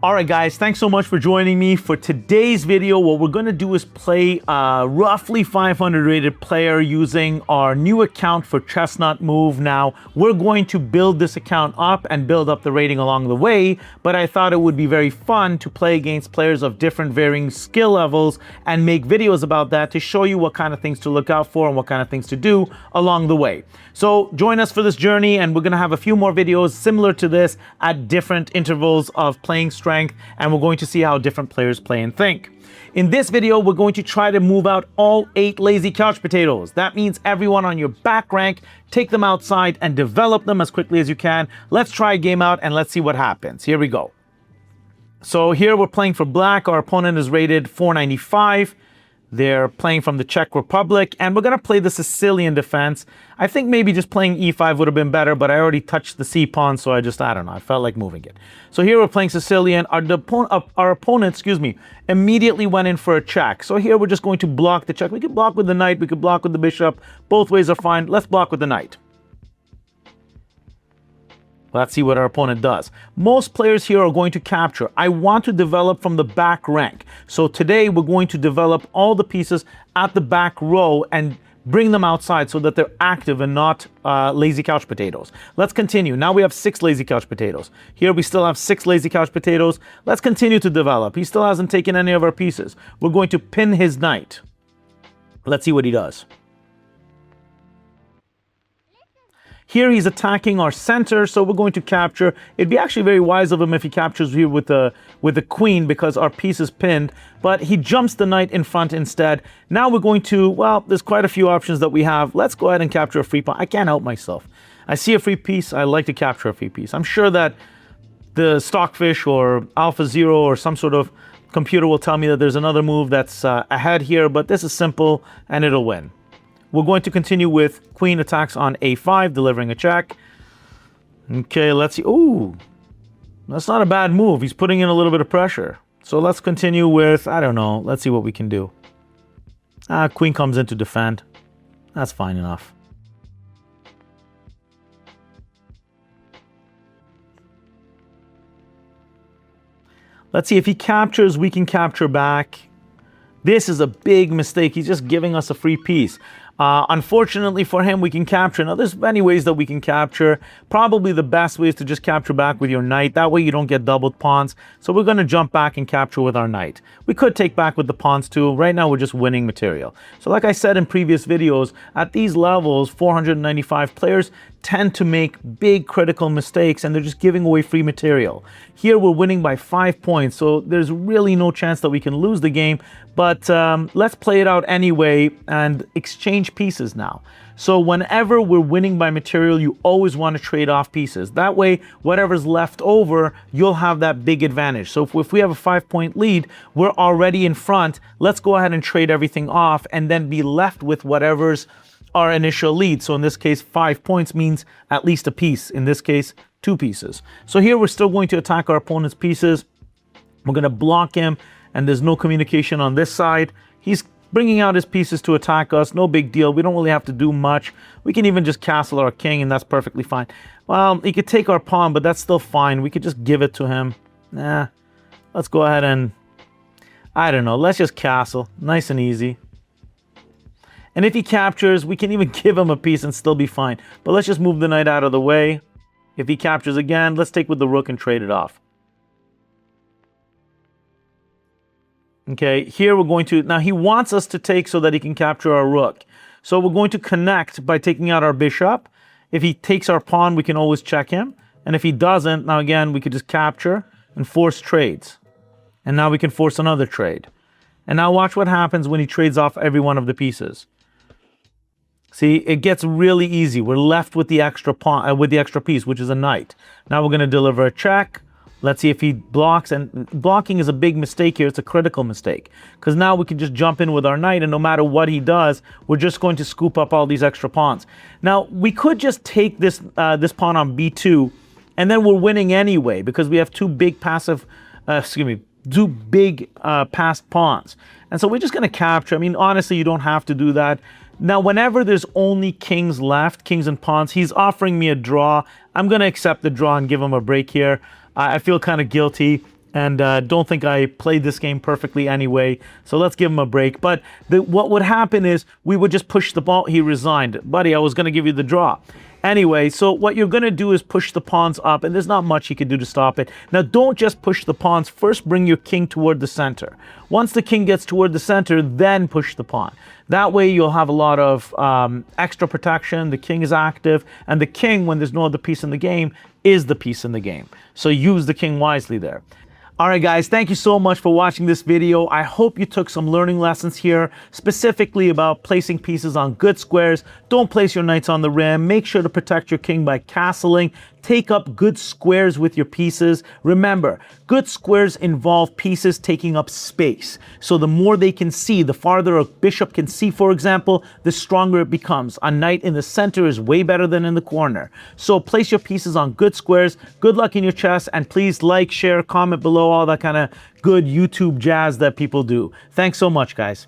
All right, guys, thanks so much for joining me. For today's video, what we're going to do is play a roughly 500 rated player using our new account for Chestnut Move. Now, we're going to build this account up and build up the rating along the way, but I thought it would be very fun to play against players of different varying skill levels and make videos about that to show you what kind of things to look out for and what kind of things to do along the way. So join us for this journey, and we're going to have a few more videos similar to this at different intervals of playing strength, and we're going to see how different players play and think. In this video, we're going to try to move out all 8 lazy couch potatoes. That means everyone on your back rank, take them outside and develop them as quickly as you can. Let's try a game out and let's see what happens. Here we go. So here we're playing for black. Our opponent is rated 495. They're playing from the Czech Republic, and we're going to play the Sicilian Defense. I think maybe just playing e5 would have been better, but I already touched the c pawn, so I don't know. I felt like moving it. So here we're playing Sicilian. Our opponent, immediately went in for a check. So here we're just going to block the check. We could block with the knight. We could block with the bishop. Both ways are fine. Let's block with the knight. Let's see what our opponent does. Most players here are going to capture. I want to develop from the back rank. So today we're going to develop all the pieces at the back row and bring them outside so that they're active and not lazy couch potatoes. Let's continue. Now we have 6 lazy couch potatoes. Here we still have 6 lazy couch potatoes. Let's continue to develop. He still hasn't taken any of our pieces. We're going to pin his knight. Let's see what he does. Here he's attacking our center, so we're going to capture. It'd be actually very wise of him if he captures here with the queen because our piece is pinned, but he jumps the knight in front instead. Now we're going to, well, there's quite a few options that we have. Let's go ahead and capture a free pawn. I can't help myself. I see a free piece, I like to capture a free piece. I'm sure that the Stockfish or AlphaZero or some sort of computer will tell me that there's another move that's ahead here, but this is simple and it'll win. We're going to continue with queen attacks on a5, delivering a check. Okay, let's see. Ooh, that's not a bad move. He's putting in a little bit of pressure. So let's continue with, I don't know. Let's see what we can do. Queen comes in to defend. That's fine enough. Let's see if he captures, we can capture back. This is a big mistake. He's just giving us a free piece. Unfortunately for him, we can capture. Now, there's many ways that we can capture. Probably the best way is to just capture back with your knight. That way you don't get doubled pawns. So we're going to jump back and capture with our knight. We could take back with the pawns too. Right now, we're just winning material. So like I said in previous videos, at these levels, 495 players tend to make big critical mistakes and they're just giving away free material. Here we're winning by 5 points, so there's really no chance that we can lose the game, but let's play it out anyway and exchange pieces now. So whenever we're winning by material, you always want to trade off pieces. That way, whatever's left over, you'll have that big advantage. So if we have a 5-point lead, we're already in front. Let's go ahead and trade everything off and then be left with whatever's our initial lead. So in this case, 5 points means at least a piece. In this case, 2 pieces. So here we're still going to attack our opponent's pieces. We're going to block him, and there's no communication on this side. He's bringing out his pieces to attack us. No big deal. We don't really have to do much. We can even just castle our king, and that's perfectly fine. Well, he could take our pawn, but that's still fine. We could just give it to him. Nah, let's go ahead and, I don't know, let's just castle. Nice and easy. And if he captures, we can even give him a piece and still be fine. But let's just move the knight out of the way. If he captures again, let's take with the rook and trade it off. Okay, here we're going to... Now, he wants us to take so that he can capture our rook. So we're going to connect by taking out our bishop. If he takes our pawn, we can always check him. And if he doesn't, now again, we could just capture and force trades. And now we can force another trade. And now watch what happens when he trades off every one of the pieces. See, it gets really easy. We're left with the extra pawn, with the extra piece, which is a knight. Now we're going to deliver a check. Let's see if he blocks. And blocking is a big mistake here. It's a critical mistake. Because now we can just jump in with our knight, and no matter what he does, we're just going to scoop up all these extra pawns. Now, we could just take this, this pawn on b2, and then we're winning anyway, because we have 2 big passive, two big passed pawns. And so we're just going to capture. I mean, honestly, you don't have to do that. Now, whenever there's only kings left, kings and pawns, he's offering me a draw. I'm going to accept the draw and give him a break here. I feel kind of guilty. and don't think I played this game perfectly anyway, so let's give him a break. But what would happen is we would just push the ball. He resigned. Buddy, I was going to give you the draw. Anyway, so what you're going to do is push the pawns up, and there's not much he can do to stop it. Now, don't just push the pawns. First, bring your king toward the center. Once the king gets toward the center, then push the pawn. That way, you'll have a lot of extra protection. The king is active, and the king, when there's no other piece in the game, is the piece in the game. So use the king wisely there. All right, guys, thank you so much for watching this video. I hope you took some learning lessons here, specifically about placing pieces on good squares. Don't place your knights on the rim. Make sure to protect your king by castling. Take up good squares with your pieces. Remember, good squares involve pieces taking up space. So the more they can see, the farther a bishop can see, for example, the stronger it becomes. A knight in the center is way better than in the corner. So place your pieces on good squares. Good luck in your chess, and please like, share, comment below, all that kind of good YouTube jazz that people do. Thanks so much, guys.